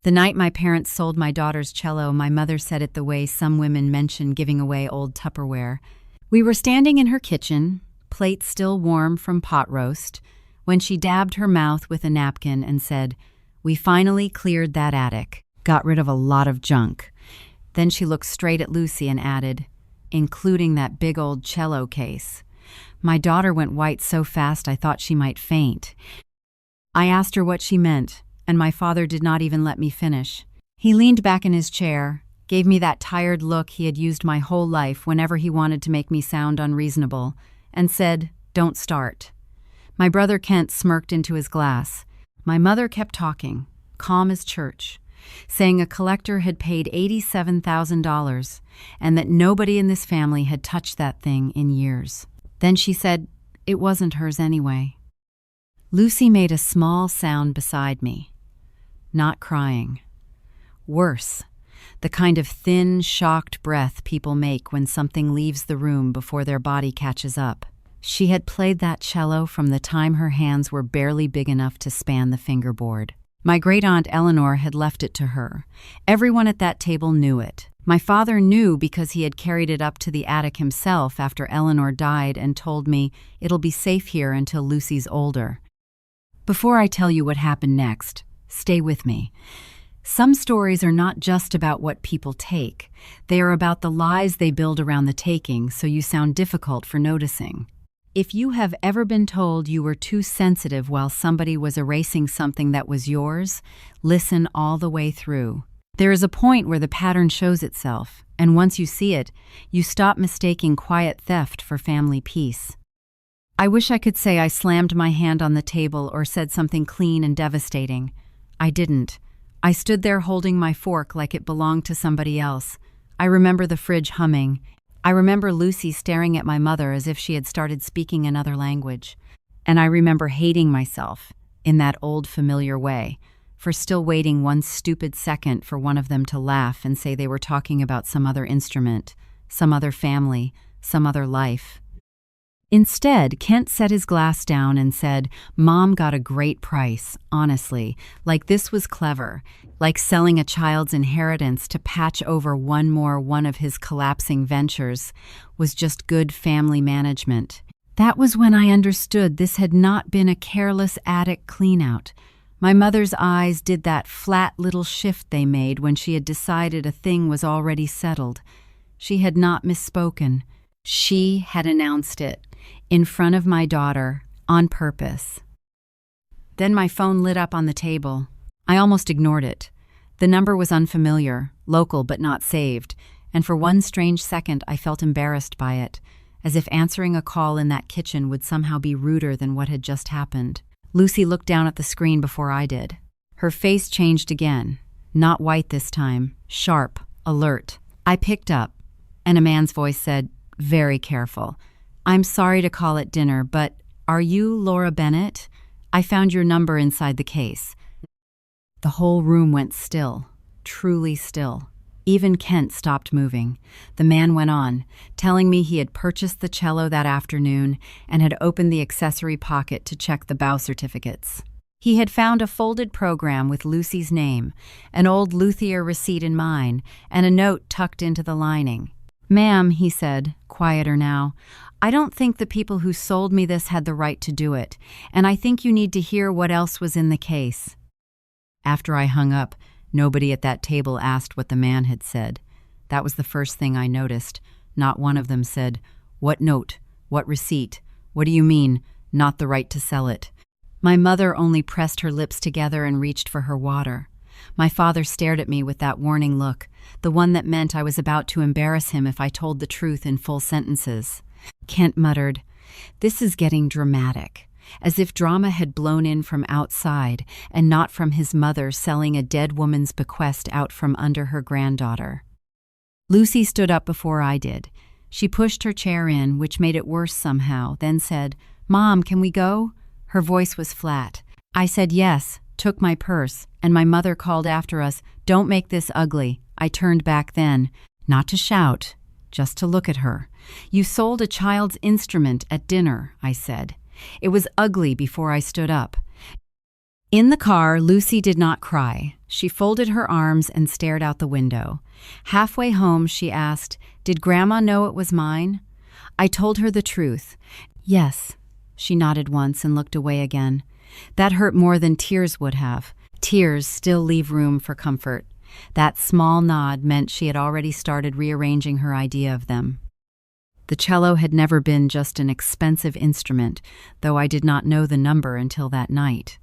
The night my parents sold my daughter's cello, my mother said it the way some women mention giving away old Tupperware. We were standing in her kitchen, plate still warm from pot roast, when she dabbed her mouth with a napkin and said, "We finally cleared that attic, got rid of a lot of junk." Then she looked straight at Lucy and added, "Including that big old cello case." My daughter went white so fast I thought she might faint. I asked her what she meant, and my father did not even let me finish. He leaned back in his chair, gave me that tired look he had used my whole life whenever he wanted to make me sound unreasonable, and said, "Don't start." My brother Kent smirked into his glass. My mother kept talking, calm as church, saying a collector had paid $87,000 and that nobody in this family had touched that thing in years. Then she said it wasn't hers anyway. Lucy made a small sound beside me. Not crying. Worse, the kind of thin, shocked breath people make when something leaves the room before their body catches up. She had played that cello from the time her hands were barely big enough to span the fingerboard. My great-aunt Eleanor had left it to her. Everyone at that table knew it. My father knew because he had carried it up to the attic himself after Eleanor died and told me, "It'll be safe here until Lucy's older." Before I tell you what happened next, stay with me. Some stories are not just about what people take. They are about the lies they build around the taking, so you sound difficult for noticing. If you have ever been told you were too sensitive while somebody was erasing something that was yours, listen all the way through. There is a point where the pattern shows itself, and once you see it, you stop mistaking quiet theft for family peace. I wish I could say I slammed my hand on the table or said something clean and devastating. I didn't. I stood there holding my fork like it belonged to somebody else. I remember the fridge humming. I remember Lucy staring at my mother as if she had started speaking another language. And I remember hating myself, in that old familiar way, for still waiting one stupid second for one of them to laugh and say they were talking about some other instrument, some other family, some other life. Instead, Kent set his glass down and said, "Mom got a great price, honestly, like this was clever, like selling a child's inheritance to patch over one of his collapsing ventures was just good family management." That was when I understood this had not been a careless attic cleanout. My mother's eyes did that flat little shift they made when she had decided a thing was already settled. She had not misspoken. She had announced it. In front of my daughter, on purpose. Then my phone lit up on the table. I almost ignored it. The number was unfamiliar, local but not saved, and for one strange second I felt embarrassed by it, as if answering a call in that kitchen would somehow be ruder than what had just happened. Lucy looked down at the screen before I did. Her face changed again, not white this time, sharp, alert. I picked up, and a man's voice said, very careful, "I'm sorry to call it dinner, but are you Laura Bennett? I found your number inside the case." The whole room went still, truly still. Even Kent stopped moving. The man went on, telling me he had purchased the cello that afternoon and had opened the accessory pocket to check the bow certificates. He had found a folded program with Lucy's name, an old luthier receipt in mine, and a note tucked into the lining. "Ma'am," he said, quieter now, "I don't think the people who sold me this had the right to do it, and I think you need to hear what else was in the case." After I hung up, nobody at that table asked what the man had said. That was the first thing I noticed. Not one of them said, "What note? What receipt? What do you mean, not the right to sell it?" My mother only pressed her lips together and reached for her water. My father stared at me with that warning look, the one that meant I was about to embarrass him if I told the truth in full sentences. Kent muttered, "This is getting dramatic," as if drama had blown in from outside and not from his mother selling a dead woman's bequest out from under her granddaughter. Lucy stood up before I did. She pushed her chair in, which made it worse somehow, then said, "Mom, can we go?" Her voice was flat. I said yes, took my purse, and my mother called after us, "Don't make this ugly." I turned back then, not to shout, just to look at her. "You sold a child's instrument at dinner," I said. It was ugly before I stood up. In the car, Lucy did not cry. She folded her arms and stared out the window. Halfway home, she asked, "Did Grandma know it was mine?" I told her the truth. "Yes." She nodded once and looked away again. That hurt more than tears would have. Tears still leave room for comfort. That small nod meant she had already started rearranging her idea of them. The cello had never been just an expensive instrument, though I did not know the number until that night.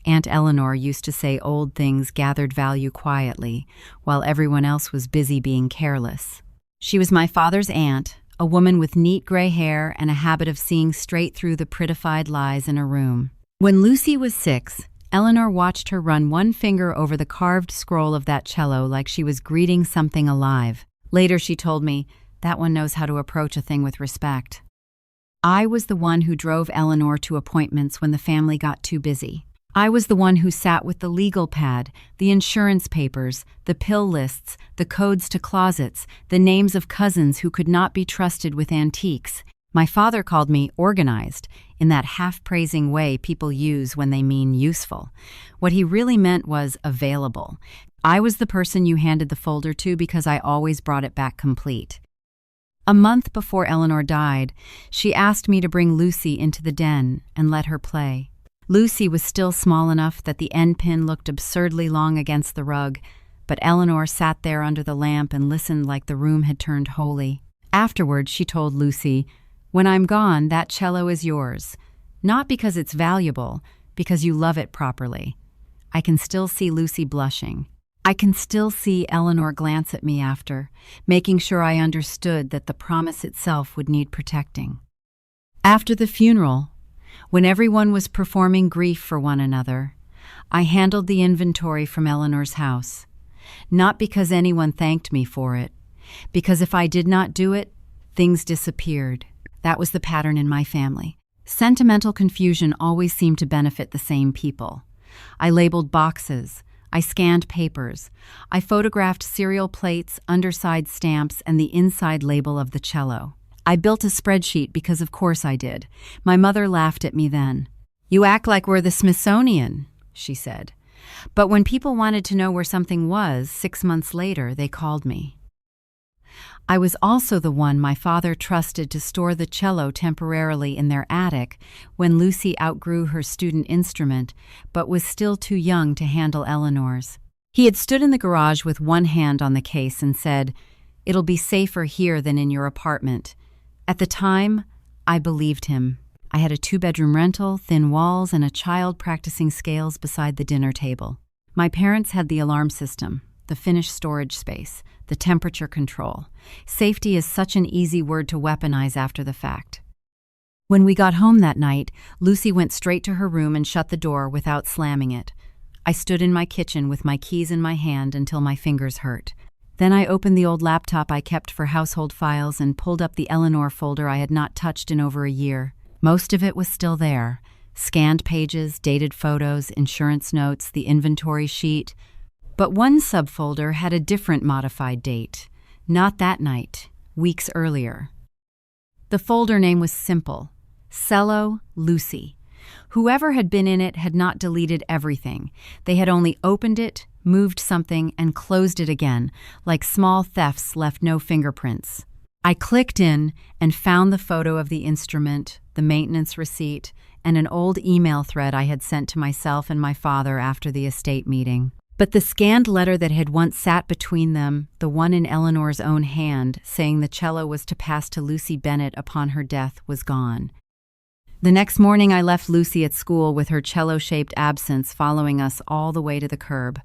Aunt Eleanor used to say old things gathered value quietly, while everyone else was busy being careless. She was my father's aunt, a woman with neat gray hair and a habit of seeing straight through the prettified lies in a room. When Lucy was 6, Eleanor watched her run one finger over the carved scroll of that cello like she was greeting something alive. Later she told me, "That one knows how to approach a thing with respect." I was the one who drove Eleanor to appointments when the family got too busy. I was the one who sat with the legal pad, the insurance papers, the pill lists, the codes to closets, the names of cousins who could not be trusted with antiques. My father called me organized, in that half-praising way people use when they mean useful. What he really meant was available. I was the person you handed the folder to because I always brought it back complete. A month before Eleanor died, she asked me to bring Lucy into the den and let her play. Lucy was still small enough that the end pin looked absurdly long against the rug, but Eleanor sat there under the lamp and listened like the room had turned holy. Afterward, she told Lucy, "When I'm gone, that cello is yours. Not because it's valuable, because you love it properly." I can still see Lucy blushing. I can still see Eleanor glance at me after, making sure I understood that the promise itself would need protecting. After the funeral, when everyone was performing grief for one another, I handled the inventory from Eleanor's house. Not because anyone thanked me for it, because if I did not do it, things disappeared. That was the pattern in my family. Sentimental confusion always seemed to benefit the same people. I labeled boxes. I scanned papers. I photographed serial plates, underside stamps, and the inside label of the cello. I built a spreadsheet because of course I did. My mother laughed at me then. "You act like we're the Smithsonian," she said. But when people wanted to know where something was, 6 months later, they called me. I was also the one my father trusted to store the cello temporarily in their attic when Lucy outgrew her student instrument, but was still too young to handle Eleanor's. He had stood in the garage with one hand on the case and said, "It'll be safer here than in your apartment." At the time, I believed him. I had a 2-bedroom rental, thin walls, and a child practicing scales beside the dinner table. My parents had the alarm system, the finished storage space, the temperature control. Safety is such an easy word to weaponize after the fact. When we got home that night, Lucy went straight to her room and shut the door without slamming it. I stood in my kitchen with my keys in my hand until my fingers hurt. Then I opened the old laptop I kept for household files and pulled up the Eleanor folder I had not touched in over a year. Most of it was still there. Scanned pages, dated photos, insurance notes, the inventory sheet. But one subfolder had a different modified date. Not that night, weeks earlier. The folder name was simple: Cello, Lucy. Whoever had been in it had not deleted everything. They had only opened it, moved something, and closed it again, like small thefts left no fingerprints. I clicked in and found the photo of the instrument, the maintenance receipt, and an old email thread I had sent to myself and my father after the estate meeting. But the scanned letter that had once sat between them, the one in Eleanor's own hand, saying the cello was to pass to Lucy Bennett upon her death, was gone. The next morning I left Lucy at school with her cello-shaped absence following us all the way to the curb.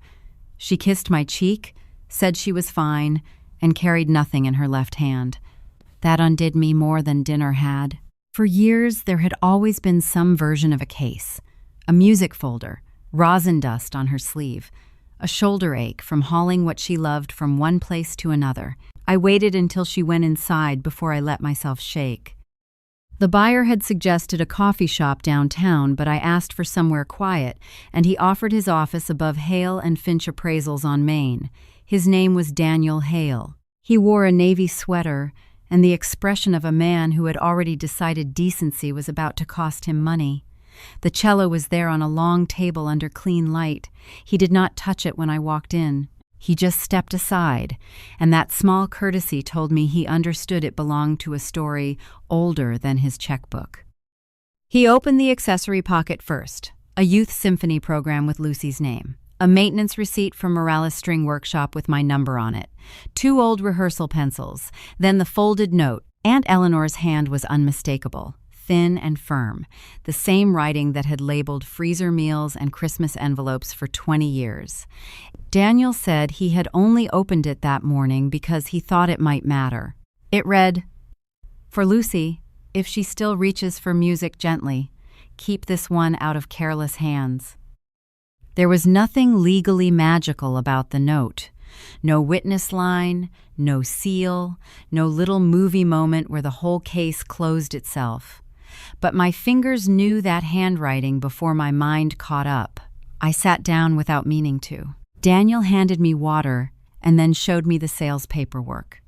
She kissed my cheek, said she was fine, and carried nothing in her left hand. That undid me more than dinner had. For years, there had always been some version of a case. A music folder, rosin dust on her sleeve, a shoulder ache from hauling what she loved from one place to another. I waited until she went inside before I let myself shake. The buyer had suggested a coffee shop downtown, but I asked for somewhere quiet, and he offered his office above Hale and Finch Appraisals on Main. His name was Daniel Hale. He wore a navy sweater and the expression of a man who had already decided decency was about to cost him money. The cello was there on a long table under clean light. He did not touch it when I walked in. He just stepped aside, and that small courtesy told me he understood it belonged to a story older than his checkbook. He opened the accessory pocket first, a youth symphony program with Lucy's name, a maintenance receipt from Morales String Workshop with my number on it, 2 old rehearsal pencils, then the folded note. Aunt Eleanor's hand was unmistakable, thin and firm, the same writing that had labeled freezer meals and Christmas envelopes for 20 years. Daniel said he had only opened it that morning because he thought it might matter. It read, "For Lucy, if she still reaches for music gently, keep this one out of careless hands." There was nothing legally magical about the note. No witness line, no seal, no little movie moment where the whole case closed itself. But my fingers knew that handwriting before my mind caught up. I sat down without meaning to. Daniel handed me water and then showed me the sales paperwork.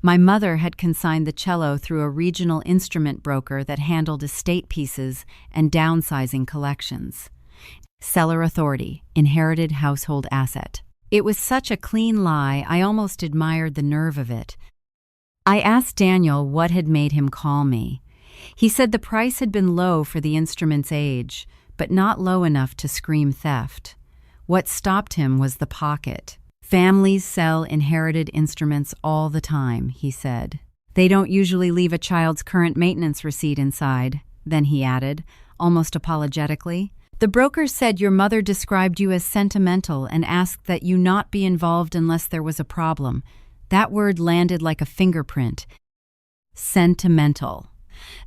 My mother had consigned the cello through a regional instrument broker that handled estate pieces and downsizing collections. Seller authority, inherited household asset. It was such a clean lie, I almost admired the nerve of it. I asked Daniel what had made him call me. He said the price had been low for the instrument's age, but not low enough to scream theft. What stopped him was the pocket. Families sell inherited instruments all the time, he said. They don't usually leave a child's current maintenance receipt inside, then he added, almost apologetically. The broker said your mother described you as sentimental and asked that you not be involved unless there was a problem. That word landed like a fingerprint. Sentimental.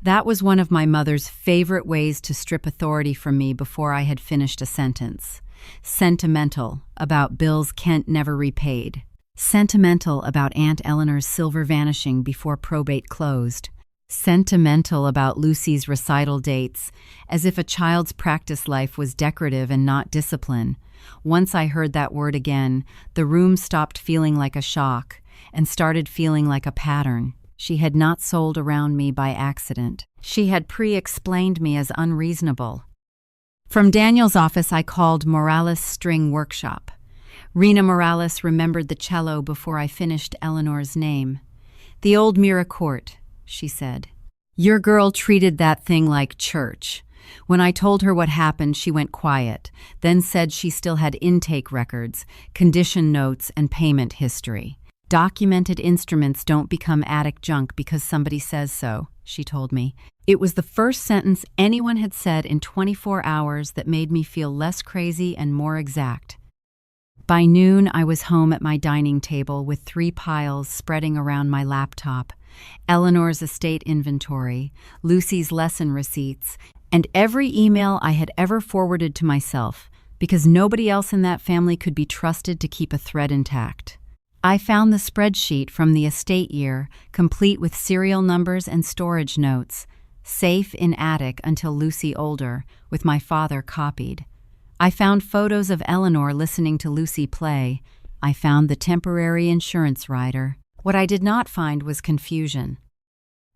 That was one of my mother's favorite ways to strip authority from me before I had finished a sentence. Sentimental about bills Kent never repaid. Sentimental about Aunt Eleanor's silver vanishing before probate closed. Sentimental about Lucy's recital dates, as if a child's practice life was decorative and not discipline. Once I heard that word again, the room stopped feeling like a shock and started feeling like a pattern. She had not sold around me by accident. She had pre-explained me as unreasonable. From Daniel's office, I called Morales String Workshop. Rena Morales remembered the cello before I finished Eleanor's name. "The old Miracourt," she said. "Your girl treated that thing like church. When I told her what happened, she went quiet, then said she still had intake records, condition notes, and payment history. Documented instruments don't become attic junk because somebody says so," she told me. It was the first sentence anyone had said in 24 hours that made me feel less crazy and more exact. By noon, I was home at my dining table with 3 piles spreading around my laptop. Eleanor's estate inventory, Lucy's lesson receipts, and every email I had ever forwarded to myself, because nobody else in that family could be trusted to keep a thread intact. I found the spreadsheet from the estate year, complete with serial numbers and storage notes, safe in attic until Lucy older, with my father copied. I found photos of Eleanor listening to Lucy play. I found the temporary insurance rider. What I did not find was confusion.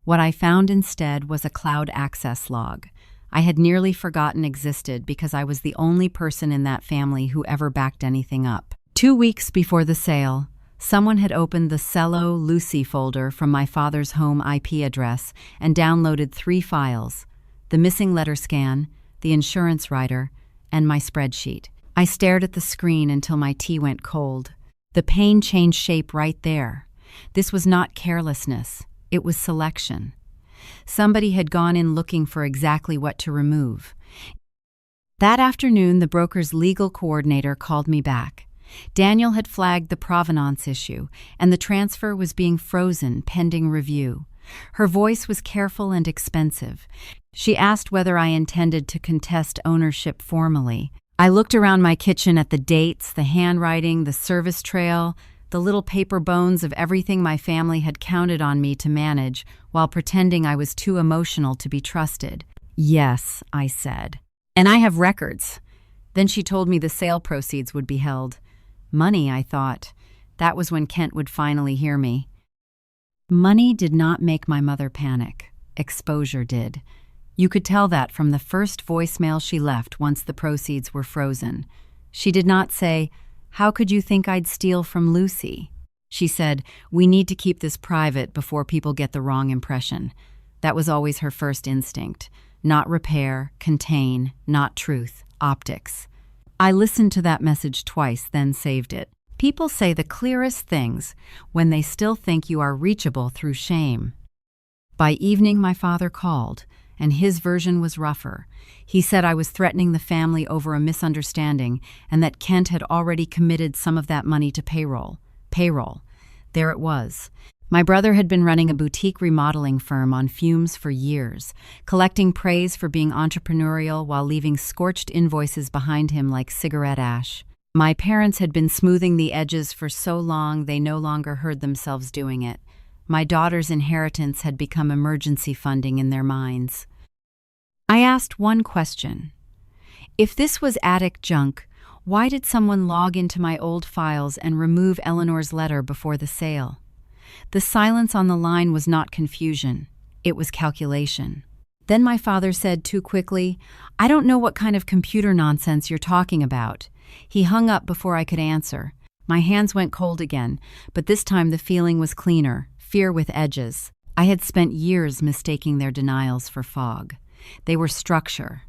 What I found instead was a cloud access log. I had nearly forgotten existed because I was the only person in that family who ever backed anything up. 2 weeks before the sale, someone had opened the Cello Lucy folder from my father's home IP address and downloaded 3 files, the missing letter scan, the insurance rider, and my spreadsheet. I stared at the screen until my tea went cold. The pain changed shape right there. This was not carelessness, it was selection. Somebody had gone in looking for exactly what to remove. That afternoon, the broker's legal coordinator called me back. Daniel had flagged the provenance issue, and the transfer was being frozen pending review. Her voice was careful and expensive. She asked whether I intended to contest ownership formally. I looked around my kitchen at the dates, the handwriting, the service trail, the little paper bones of everything my family had counted on me to manage, while pretending I was too emotional to be trusted. "Yes," I said. "And I have records." Then she told me the sale proceeds would be held. Money, I thought. That was when Kent would finally hear me. Money did not make my mother panic. Exposure did. You could tell that from the first voicemail she left once the proceeds were frozen. She did not say, "How could you think I'd steal from Lucy?" She said, "We need to keep this private before people get the wrong impression." That was always her first instinct. Not repair, contain, not truth, optics. I listened to that message twice, then saved it. People say the clearest things when they still think you are reachable through shame. By evening, my father called, and his version was rougher. He said I was threatening the family over a misunderstanding and that Kent had already committed some of that money to payroll. Payroll. There it was. My brother had been running a boutique remodeling firm on fumes for years, collecting praise for being entrepreneurial while leaving scorched invoices behind him like cigarette ash. My parents had been smoothing the edges for so long they no longer heard themselves doing it. My daughter's inheritance had become emergency funding in their minds. I asked one question. If this was attic junk, why did someone log into my old files and remove Eleanor's letter before the sale? The silence on the line was not confusion. It was calculation. Then my father said too quickly, "I don't know what kind of computer nonsense you're talking about." He hung up before I could answer. My hands went cold again, but this time the feeling was cleaner, fear with edges. I had spent years mistaking their denials for fog. They were structure.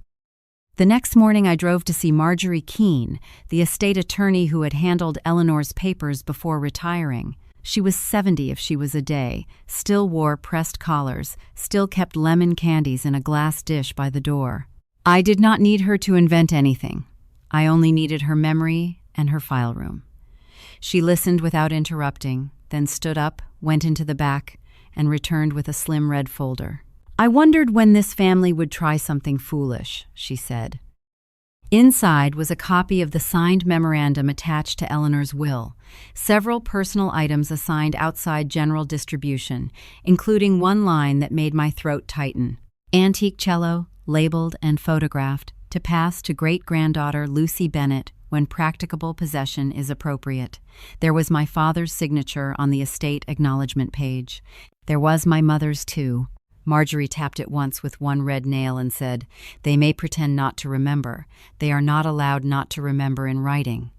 The next morning I drove to see Marjorie Keene, the estate attorney who had handled Eleanor's papers before retiring. She was 70 if she was a day, still wore pressed collars, still kept lemon candies in a glass dish by the door. I did not need her to invent anything. I only needed her memory and her file room. She listened without interrupting, then stood up, went into the back, and returned with a slim red folder. "I wondered when this family would try something foolish," she said. Inside was a copy of the signed memorandum attached to Eleanor's will, several personal items assigned outside general distribution, including one line that made my throat tighten. Antique cello, labeled and photographed, to pass to great-granddaughter Lucy Bennett when practicable possession is appropriate. There was my father's signature on the estate acknowledgement page. There was my mother's too. Marjorie tapped it once with one red nail and said, "They may pretend not to remember. They are not allowed not to remember in writing."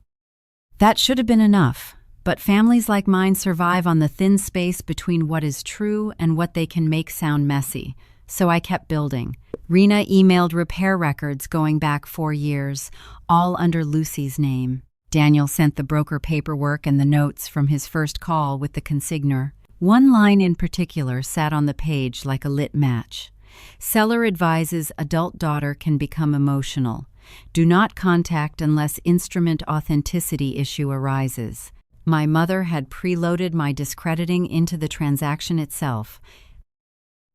That should have been enough, but families like mine survive on the thin space between what is true and what they can make sound messy. So I kept building. Rena emailed repair records going back 4 years, all under Lucy's name. Daniel sent the broker paperwork and the notes from his first call with the consignor. One line in particular sat on the page like a lit match. Seller advises adult daughter can become emotional. Do not contact unless instrument authenticity issue arises. My mother had preloaded my discrediting into the transaction itself.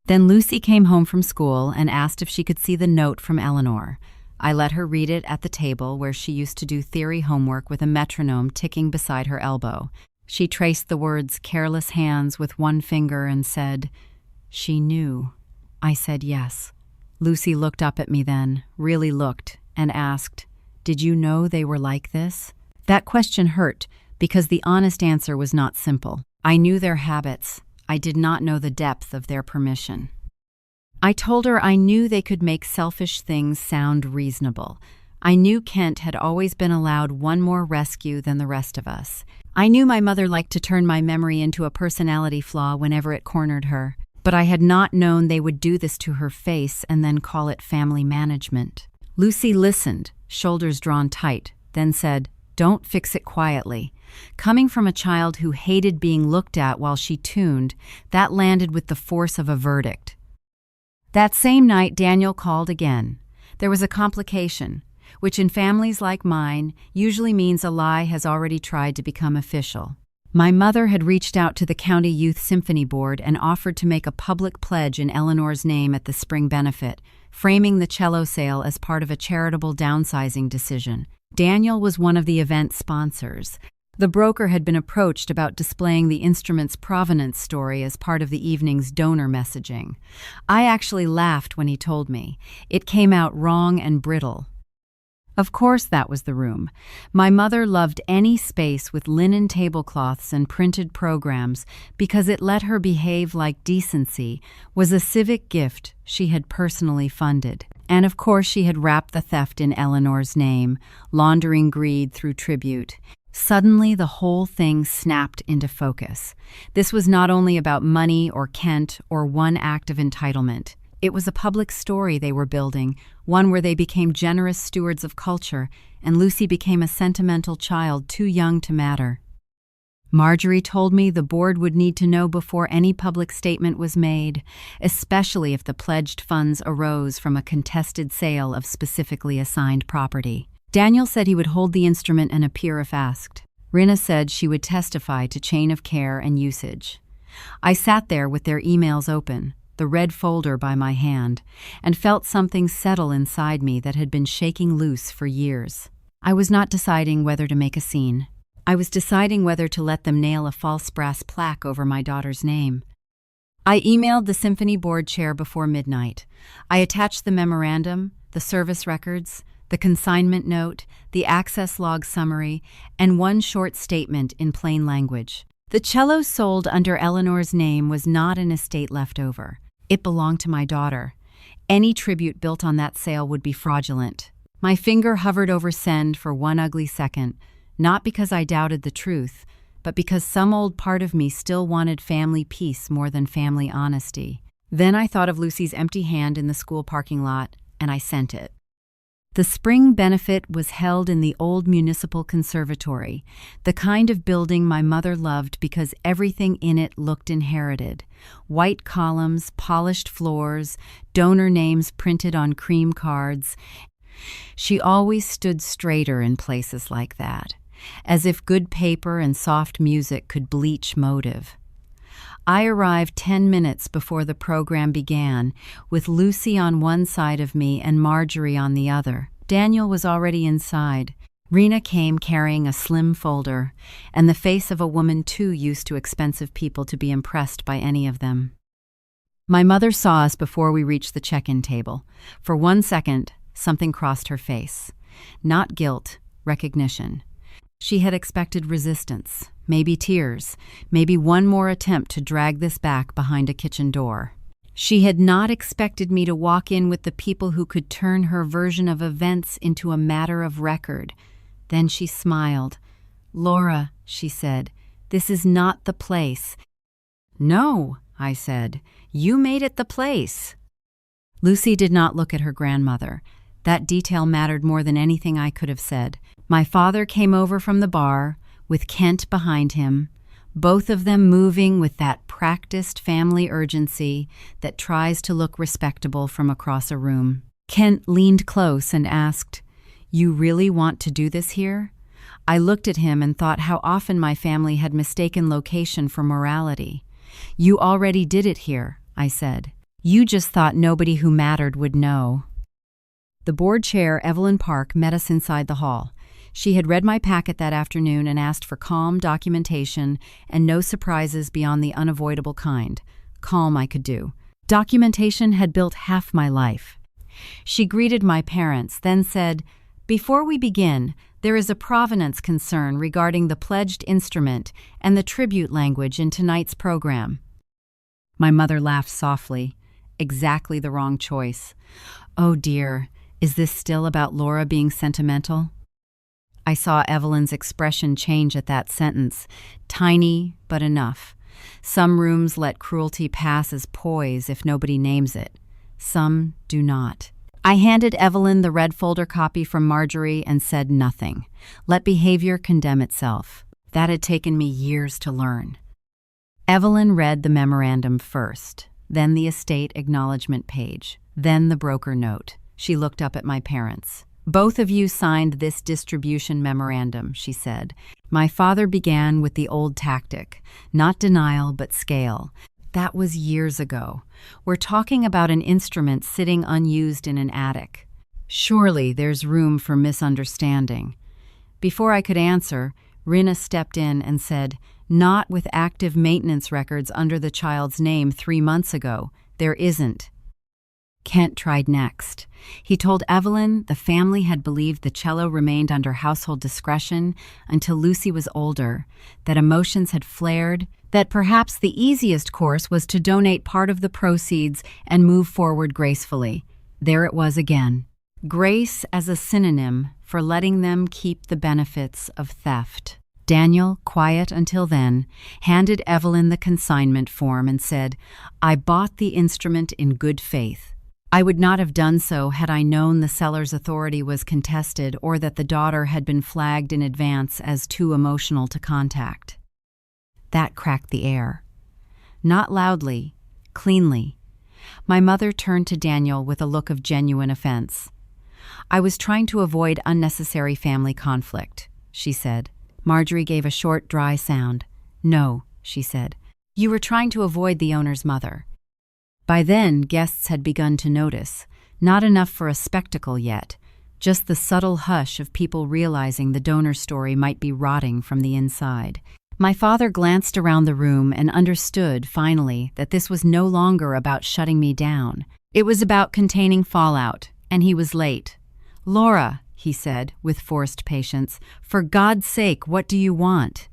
Then Lucy came home from school and asked if she could see the note from Eleanor. I let her read it at the table where she used to do theory homework with a metronome ticking beside her elbow. She traced the words "careless hands" with one finger and said, "She knew." I said yes. Lucy looked up at me then, really looked, and asked, "Did you know they were like this?" That question hurt because the honest answer was not simple. I knew their habits. I did not know the depth of their permission. I told her I knew they could make selfish things sound reasonable. I knew Kent had always been allowed one more rescue than the rest of us. I knew my mother liked to turn my memory into a personality flaw whenever it cornered her, but I had not known they would do this to her face and then call it family management. Lucy listened, shoulders drawn tight, then said, "Don't fix it quietly." Coming from a child who hated being looked at while she tuned, that landed with the force of a verdict. That same night, Daniel called again. There was a complication, which in families like mine usually means a lie has already tried to become official. My mother had reached out to the County Youth Symphony Board and offered to make a public pledge in Eleanor's name at the spring benefit, framing the cello sale as part of a charitable downsizing decision. Daniel was one of the event sponsors. The broker had been approached about displaying the instrument's provenance story as part of the evening's donor messaging. I actually laughed when he told me. It came out wrong and brittle. Of course that was the room. My mother loved any space with linen tablecloths and printed programs because it let her behave like decency, was a civic gift she had personally funded. And of course she had wrapped the theft in Eleanor's name, laundering greed through tribute. Suddenly the whole thing snapped into focus. This was not only about money or Kent or one act of entitlement. It was a public story they were building, one where they became generous stewards of culture, and Lucy became a sentimental child too young to matter. Marjorie told me the board would need to know before any public statement was made, especially if the pledged funds arose from a contested sale of specifically assigned property. Daniel said he would hold the instrument and appear if asked. Rinna said she would testify to chain of care and usage. I sat there with their emails open, the red folder by my hand, and felt something settle inside me that had been shaking loose for years. I was not deciding whether to make a scene. I was deciding whether to let them nail a false brass plaque over my daughter's name. I emailed the symphony board chair before midnight. I attached the memorandum, the service records, the consignment note, the access log summary, and one short statement in plain language. The cello sold under Eleanor's name was not an estate left over. It belonged to my daughter. Any tribute built on that sale would be fraudulent. My finger hovered over send for one ugly second, not because I doubted the truth, but because some old part of me still wanted family peace more than family honesty. Then I thought of Lucy's empty hand in the school parking lot, and I sent it. The spring benefit was held in the old municipal conservatory, the kind of building my mother loved because everything in it looked inherited. White columns, polished floors, donor names printed on cream cards. She always stood straighter in places like that, as if good paper and soft music could bleach motive. I arrived 10 minutes before the program began, with Lucy on one side of me and Marjorie on the other. Daniel was already inside. Rinna came carrying a slim folder, and the face of a woman too used to expensive people to be impressed by any of them. My mother saw us before we reached the check-in table. For 1 second, something crossed her face. Not guilt, recognition. She had expected resistance, maybe tears, maybe one more attempt to drag this back behind a kitchen door. She had not expected me to walk in with the people who could turn her version of events into a matter of record. Then she smiled. "Laura," she said, "this is not the place." "No," I said, "you made it the place." Lucy did not look at her grandmother. That detail mattered more than anything I could have said. My father came over from the bar, with Kent behind him, both of them moving with that practiced family urgency that tries to look respectable from across a room. Kent leaned close and asked, "You really want to do this here?" I looked at him and thought how often my family had mistaken location for morality. "You already did it here," I said. "You just thought nobody who mattered would know." The board chair, Evelyn Park, met us inside the hall. She had read my packet that afternoon and asked for calm documentation and no surprises beyond the unavoidable kind. Calm I could do. Documentation had built half my life. She greeted my parents, then said, "Before we begin, there is a provenance concern regarding the pledged instrument and the tribute language in tonight's program." My mother laughed softly. Exactly the wrong choice. Oh dear, is this still about Laura being sentimental? I saw Evelyn's expression change at that sentence. Tiny, but enough. Some rooms let cruelty pass as poise if nobody names it. Some do not. I handed Evelyn the red folder copy from Marjorie and said nothing. Let behavior condemn itself. That had taken me years to learn. Evelyn read the memorandum first, then the estate acknowledgement page, then the broker note. She looked up at my parents. "Both of you signed this distribution memorandum," she said. My father began with the old tactic, not denial but scale. That was years ago. We're talking about an instrument sitting unused in an attic. Surely there's room for misunderstanding. Before I could answer, Rinna stepped in and said, "Not with active maintenance records under the child's name 3 months ago. There isn't." Kent tried next. He told Evelyn the family had believed the cello remained under household discretion until Lucy was older, that emotions had flared, that perhaps the easiest course was to donate part of the proceeds and move forward gracefully. There it was again. Grace as a synonym for letting them keep the benefits of theft. Daniel, quiet until then, handed Evelyn the consignment form and said, "I bought the instrument in good faith. I would not have done so had I known the seller's authority was contested or that the daughter had been flagged in advance as too emotional to contact." That cracked the air. Not loudly, cleanly. My mother turned to Daniel with a look of genuine offense. "I was trying to avoid unnecessary family conflict," she said. Marjorie gave a short, dry sound. "No," she said. "You were trying to avoid the owner's mother." By then, guests had begun to notice. Not enough for a spectacle yet, just the subtle hush of people realizing the donor story might be rotting from the inside. My father glanced around the room and understood, finally, that this was no longer about shutting me down. It was about containing fallout, and he was late. "Laura," he said, with forced patience, "for God's sake, what do you want?"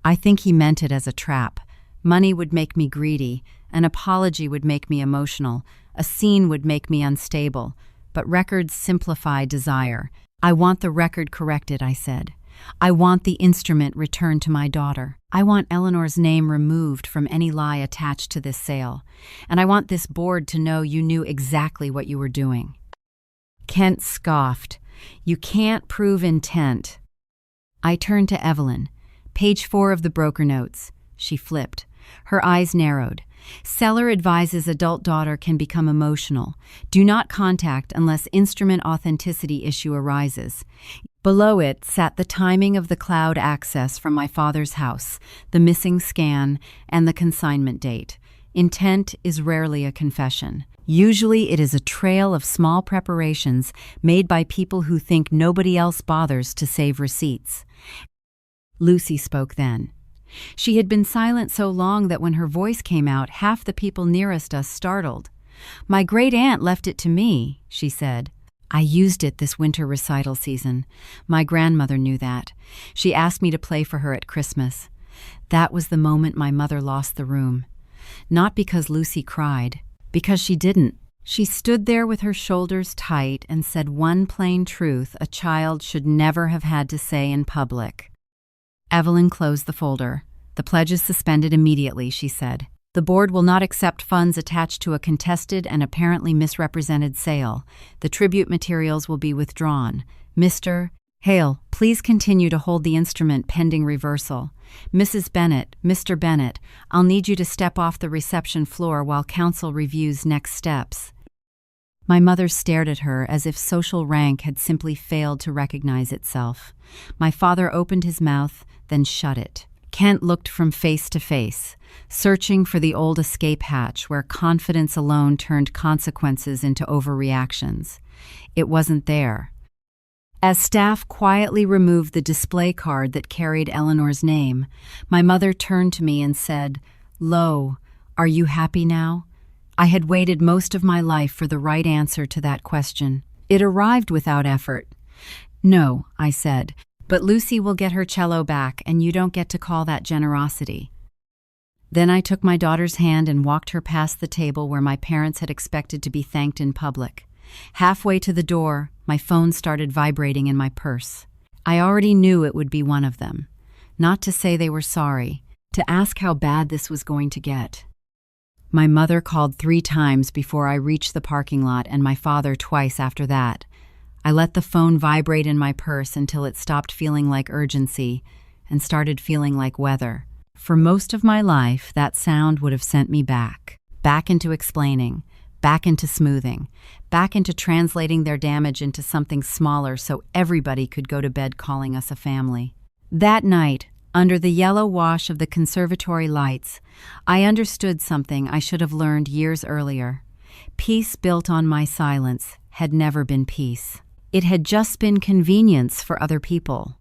I think he meant it as a trap. Money would make me greedy, an apology would make me emotional, a scene would make me unstable, but records simplify desire. "I want the record corrected," I said. "I want the instrument returned to my daughter. I want Eleanor's name removed from any lie attached to this sale. And I want this board to know you knew exactly what you were doing." Kent scoffed. "You can't prove intent." I turned to Evelyn. Page 4 of the broker notes. She flipped. Her eyes narrowed. "Seller advises adult daughter can become emotional. Do not contact unless instrument authenticity issue arises." Below it sat the timing of the cloud access from my father's house, the missing scan, and the consignment date. Intent is rarely a confession. Usually it is a trail of small preparations made by people who think nobody else bothers to save receipts. Lucy spoke then. She had been silent so long that when her voice came out, half the people nearest us startled. "My great-aunt left it to me," she said. "I used it this winter recital season. My grandmother knew that. She asked me to play for her at Christmas." That was the moment my mother lost the room. Not because Lucy cried, because she didn't. She stood there with her shoulders tight and said one plain truth a child should never have had to say in public. Evelyn closed the folder. "The pledge is suspended immediately," she said. "The board will not accept funds attached to a contested and apparently misrepresented sale. The tribute materials will be withdrawn. Mr. Hale, please continue to hold the instrument pending reversal. Mrs. Bennett, Mr. Bennett, I'll need you to step off the reception floor while counsel reviews next steps." My mother stared at her as if social rank had simply failed to recognize itself. My father opened his mouth, then shut it. Kent looked from face to face, searching for the old escape hatch where confidence alone turned consequences into overreactions. It wasn't there. As staff quietly removed the display card that carried Eleanor's name, my mother turned to me and said, "Lo, are you happy now?" I had waited most of my life for the right answer to that question. It arrived without effort. "No," I said, "but Lucy will get her cello back, and you don't get to call that generosity." Then I took my daughter's hand and walked her past the table where my parents had expected to be thanked in public. Halfway to the door, my phone started vibrating in my purse. I already knew it would be one of them. Not to say they were sorry, to ask how bad this was going to get. My mother called 3 times before I reached the parking lot, and my father twice after that. I let the phone vibrate in my purse until it stopped feeling like urgency and started feeling like weather. For most of my life, that sound would have sent me back into explaining, back into smoothing, back into translating their damage into something smaller so everybody could go to bed calling us a family. That night, under the yellow wash of the conservatory lights, I understood something I should have learned years earlier. Peace built on my silence had never been peace. It had just been convenience for other people.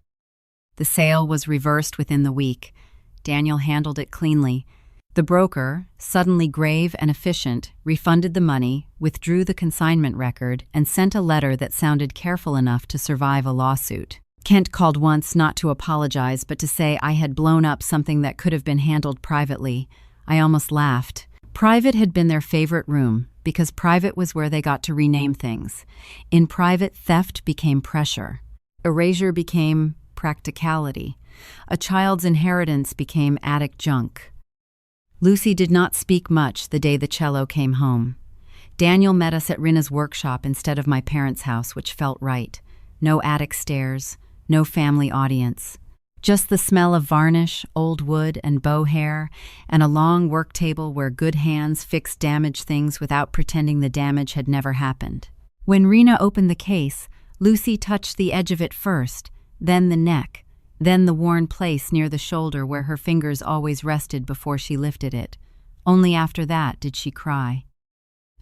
The sale was reversed within the week. Daniel handled it cleanly. The broker, suddenly grave and efficient, refunded the money, withdrew the consignment record, and sent a letter that sounded careful enough to survive a lawsuit. Kent called once not to apologize but to say I had blown up something that could have been handled privately. I almost laughed. Private had been their favorite room, because private was where they got to rename things. In private, theft became pressure. Erasure became practicality. A child's inheritance became attic junk. Lucy did not speak much the day the cello came home. Daniel met us at Rinna's workshop instead of my parents' house, which felt right. No attic stairs, no family audience. Just the smell of varnish, old wood, and bow hair, and a long work table where good hands fixed damaged things without pretending the damage had never happened. When Rinna opened the case, Lucy touched the edge of it first, then the neck, then the worn place near the shoulder where her fingers always rested before she lifted it. Only after that did she cry.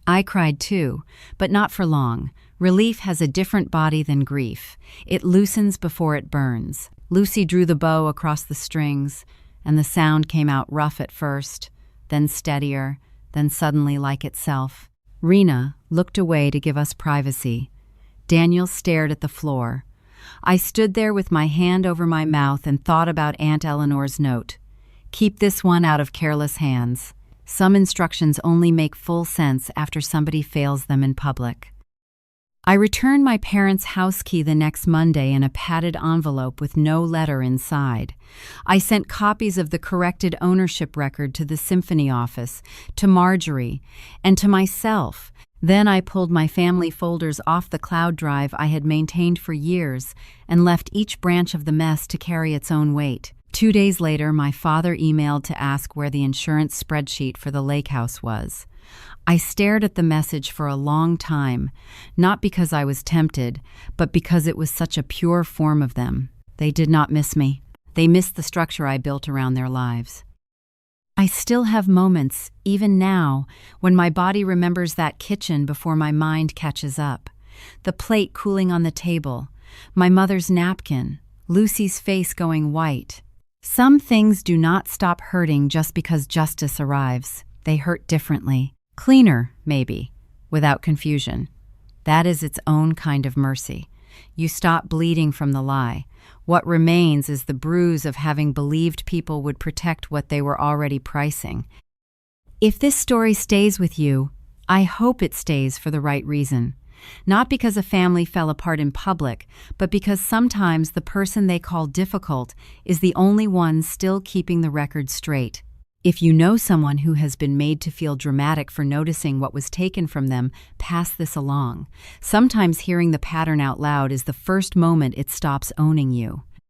I cried too, but not for long. Relief has a different body than grief. It loosens before it burns. Lucy drew the bow across the strings, and the sound came out rough at first, then steadier, then suddenly like itself. Rinna looked away to give us privacy. Daniel stared at the floor. I stood there with my hand over my mouth and thought about Aunt Eleanor's note. Keep this one out of careless hands. Some instructions only make full sense after somebody fails them in public. I returned my parents' house key the next Monday in a padded envelope with no letter inside. I sent copies of the corrected ownership record to the symphony office, to Marjorie, and to myself. Then I pulled my family folders off the cloud drive I had maintained for years and left each branch of the mess to carry its own weight. 2 days later, my father emailed to ask where the insurance spreadsheet for the lake house was. I stared at the message for a long time, not because I was tempted, but because it was such a pure form of them. They did not miss me. They missed the structure I built around their lives. I still have moments, even now, when my body remembers that kitchen before my mind catches up. The plate cooling on the table, my mother's napkin, Lucy's face going white. Some things do not stop hurting just because justice arrives. They hurt differently. Cleaner, maybe, without confusion. That is its own kind of mercy. You stop bleeding from the lie. What remains is the bruise of having believed people would protect what they were already pricing. If this story stays with you, I hope it stays for the right reason. Not because a family fell apart in public, but because sometimes the person they call difficult is the only one still keeping the record straight. If you know someone who has been made to feel dramatic for noticing what was taken from them, pass this along. Sometimes hearing the pattern out loud is the first moment it stops owning you.